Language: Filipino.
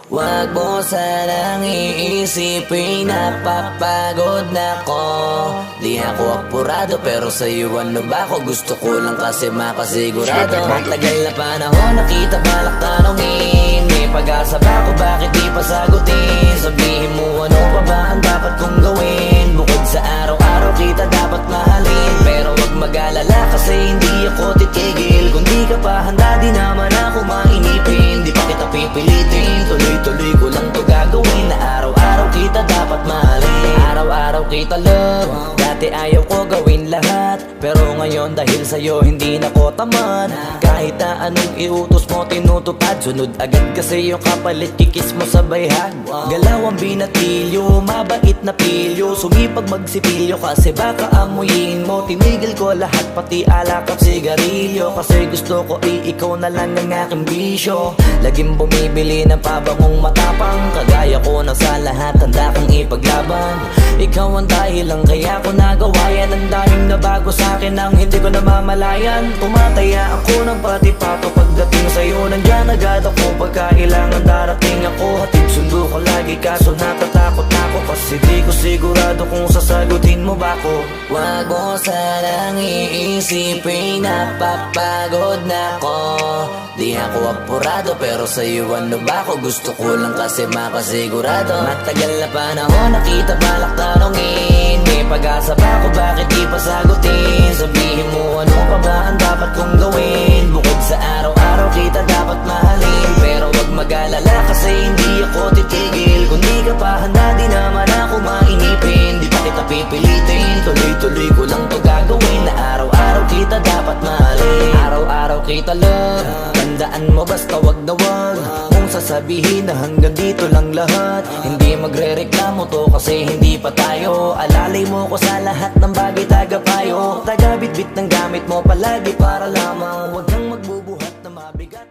Wag mo sanang iisipin napapagod na ko. Di ako apurado pero sa'yo ano ba ako? Gusto ko lang kasi makasigurado. Matagal na panahon nakita balak tanongin. May pag-asa ba ako bakit di pa sagutin? Sabihin mo ano pa ba ang dapat kong gawin? Bukod sa araw-araw kita dapat mahalin. Pero wag mag-alala kasi hindi ako titigil. Kung di ka pa handa di naman ako mainipin. Di pa kita pipilitin, tuloy-tuloy ko lang to gagawin. Na araw-araw kita dapat mahalin. Araw-araw kita love. Dati ayaw ko gawin lahat, pero ngayon dahil sa'yo hindi na ko tamad. Kahit na anong iutos mo tinutupad, sunod agad kasi yung kapalit kikis mo sa bayhag. Galaw ang binatilyo, mabait na pilyo. Sumipag magsipilyo kasi baka amuyin mo. Tinigil ko lahat pati alak at sigarilyo, kasi gusto ko ikaw na lang ang aking bisyo. Laging bumibili ng pabangong matapang, kagaya ko na sa lahat handa kong ipaglaban. Ikaw ang dahilan kaya ko nagawa yan. Ang daming nabago sa'kin ang hindi ko namamalayan. Tumataya ako ng pati-pato pagdating sa'yo. Nandyan agad ako pagkailangan darating ako. Hatid sundo ko lagi kaso natatakot ako, kasi di ko sigurado kung sasagutin mo ba ko. Wag mo sanang iisipin napapagod na ko. Di ako apurado pero sa'yo ano ba ako? Gusto ko lang kasi makasigurado. Matagal na panahon nakita balak tanongin. May pag-asa ba ako bakit di pa sagutin? Sabihin mo ano pa ba ang dapat kong gawin? Bukod sa araw-araw kita dapat mahalin. Pero wag mag-alala kasi hindi ako titigil. Kung di ka pa handa di naman ako mainipin. Di pa kita pipilitin, tuloy-tuloy ko lang to gagawin. Na araw-araw kita dapat mahalin. Araw-araw kita love. Tandaan mo basta wag na wag mong sasabihin na hanggang dito lang lahat. Hindi magre-reklamo to kasi hindi pa tayo. Alalay mo ko sa lahat ng bagay tagapayo. Taga-bitbit ng gamit mo palagi para lamang wag kang magbubuhat na mabigat.